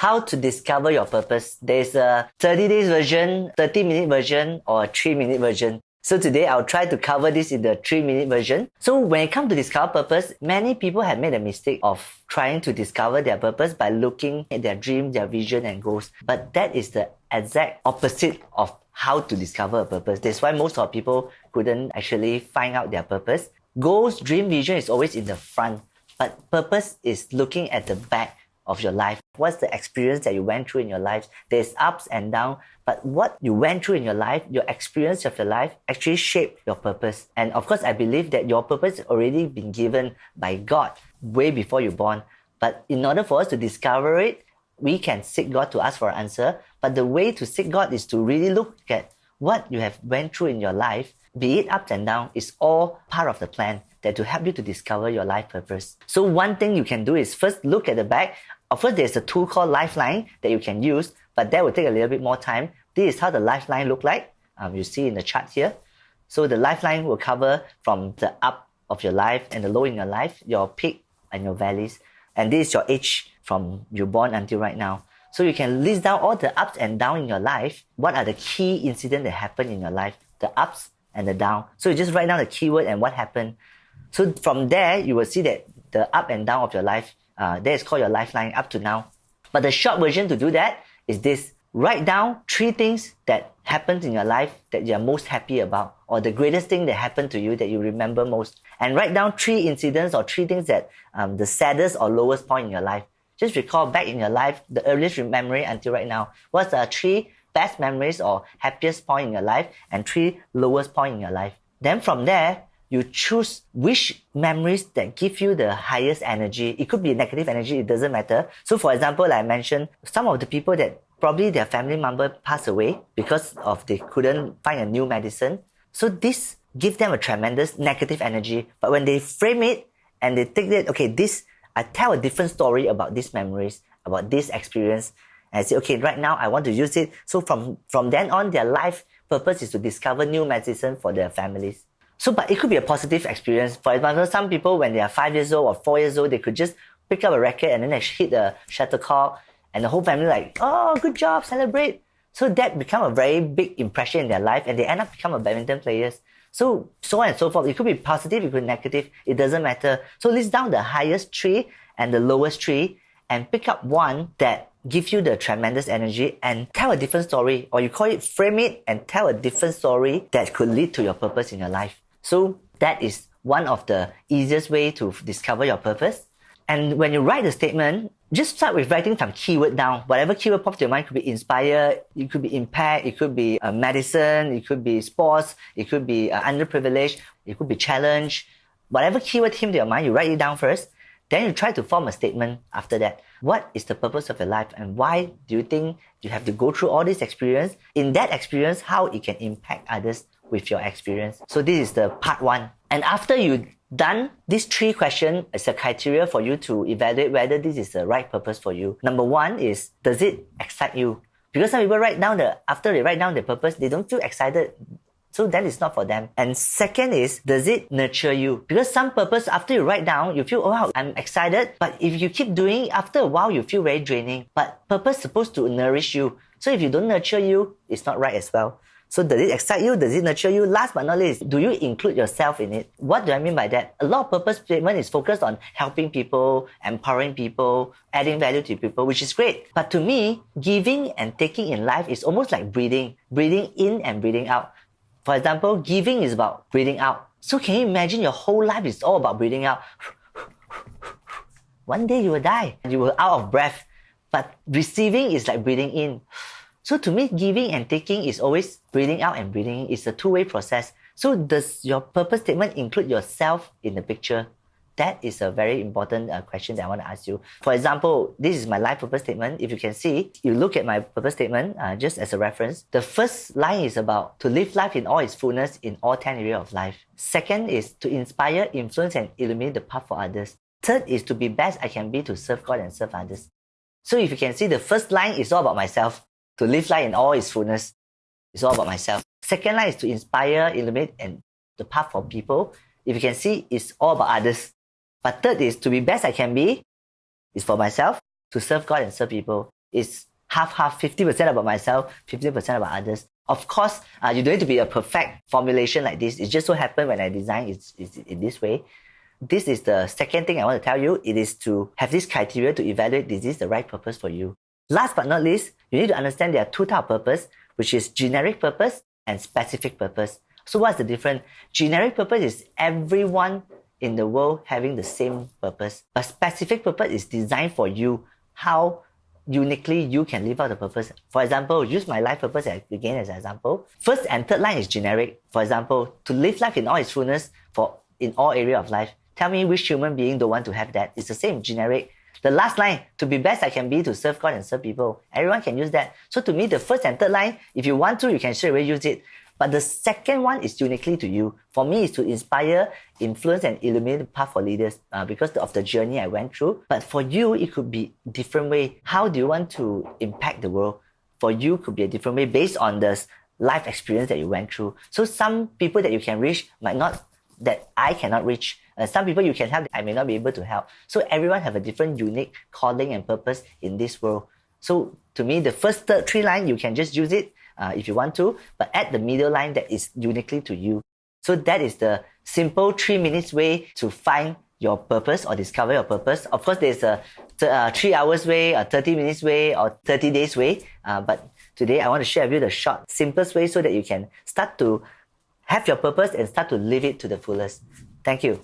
how to discover your purpose. There's a 30 days version, 30-minute version, or a 3-minute version. So today I'll try to cover this in the 3-minute version. So when it comes to discover purpose, many people have made a mistake of trying to discover their purpose by looking at their dream, their vision and goals. But that is the exact opposite of how to discover a purpose. That's why most of people couldn't actually find out their purpose. Goals, dream, vision is always in the front, but purpose is looking at the back of your life. What's the experience that you went through in your life? There's ups and downs, but what you went through in your life, your experience of your life actually shaped your purpose. And of course, I believe that your purpose has already been given by God way before you're born. But in order for us to discover it, we can seek God to ask for an answer. But the way to seek God is to really look at what you have went through in your life, be it ups and downs, is all part of the plan that to help you to discover your life purpose. So one thing you can do is first look at the back. Of course, there's a tool called Lifeline that you can use, but that will take a little bit more time. This is how the Lifeline look like. You see in the chart here. So the Lifeline will cover from the up of your life and the low in your life, your peak and your valleys. And this is your age from you're born until right now. So you can list down all the ups and downs in your life. What are the key incidents that happened in your life? The ups and the down. So you just write down the keyword and what happened. So from there, you will see that the up and down of your life, that is called your Lifeline up to now. But the short version to do that is this. Write down 3 things that happened in your life that you're most happy about, or the greatest thing that happened to you that you remember most. And write down 3 incidents or 3 things that the saddest or lowest point in your life. Just recall back in your life, the earliest memory until right now. What's the 3 best memories or happiest point in your life and 3 lowest point in your life. Then from there, you choose which memories that give you the highest energy. It could be negative energy, it doesn't matter. So for example, like I mentioned, some of the people that probably their family member passed away because of they couldn't find a new medicine. So this gives them a tremendous negative energy. But when they frame it and they take it, okay, I tell a different story about these memories, about this experience. And I say, okay, right now I want to use it. So from then on, their life purpose is to discover new medicine for their families. So, but it could be a positive experience. For example, some people, when they are 5 years old or 4 years old, they could just pick up a racket and then they hit the shuttlecock and the whole family like, oh, good job, celebrate. So that become a very big impression in their life and they end up become a badminton players. So on and so forth. It could be positive, it could be negative. It doesn't matter. So list down the highest 3 and the lowest 3 and pick up one that gives you the tremendous energy and tell a different story. Or you call it frame it and tell a different story that could lead to your purpose in your life. So that is one of the easiest way to discover your purpose. And when you write the statement, just start with writing some keyword down. Whatever keyword pops to your mind. Could be inspire, it could be impact, it could be medicine, it could be sports, it could be underprivileged, it could be challenge. Whatever keyword came to your mind, you write it down first. Then you try to form a statement after that. What is the purpose of your life and why do you think you have to go through all this experience? In that experience, how it can impact others with your experience. So this is the part 1. And after you done these 3 questions as a criteria for you to evaluate whether this is the right purpose for you. Number 1 is, does it excite you? Because some people after they write down the purpose, they don't feel excited. So that is not for them. And second is, does it nurture you? Because some purpose, after you write down, you feel, oh wow, I'm excited. But if you keep doing it, after a while, you feel very draining. But purpose is supposed to nourish you. So if you don't nurture you, it's not right as well. So does it excite you? Does it nurture you? Last but not least, do you include yourself in it? What do I mean by that? A lot of purpose statement is focused on helping people, empowering people, adding value to people, which is great. But to me, giving and taking in life is almost like breathing in and breathing out. For example, giving is about breathing out. So can you imagine your whole life is all about breathing out? One day you will die and you will out of breath. But receiving is like breathing in. So to me, giving and taking is always breathing out and breathing in. It's a two-way process. So does your purpose statement include yourself in the picture? That is a very important question that I want to ask you. For example, this is my life purpose statement. If you can see, you look at my purpose statement just as a reference. The first line is about to live life in all its fullness in all 10 areas of life. Second is to inspire, influence and illuminate the path for others. Third is to be best I can be to serve God and serve others. So if you can see, the first line is all about myself. To live life in all its fullness. It's all about myself. Second line is to inspire, illuminate and the path for people. If you can see, it's all about others. But third is to be best I can be, is for myself, to serve God and serve people. is half, 50% about myself, 50% about others. Of course, you don't need to be a perfect formulation like this. It just so happened when I design it's in this way. This is the second thing I want to tell you. It is to have this criteria to evaluate is this the right purpose for you. Last but not least, you need to understand there are two types of purpose, which is generic purpose and specific purpose. So what's the difference? Generic purpose is everyone in the world having the same purpose. A specific purpose is designed for you, how uniquely you can live out the purpose. For example, use my life purpose again as an example. First and third line is generic. For example, to live life in all its fullness in all area of life. Tell me which human being don't want to have that. It's the same, generic. The last line, to be best I can be, to serve God and serve people. Everyone can use that. So to me, the first and third line, if you want to, you can straight away use it. But the second one is uniquely to you. For me, it's to inspire, influence, and illuminate the path for leaders because of the journey I went through. But for you, it could be different way. How do you want to impact the world? For you, could be a different way based on the life experience that you went through. So some people that you can reach might not, that I cannot reach. Some people you can help, I may not be able to help. So everyone have a different unique calling and purpose in this world. So to me, the first three line, you can just use it if you want to, but add the middle line that is uniquely to you. So that is the simple 3 minutes way to find your purpose or discover your purpose. Of course, there's a 3 hours way, a 30 minutes way, or 30 days way. But today I want to share with you the short, simplest way so that you can start to have your purpose and start to live it to the fullest. Thank you.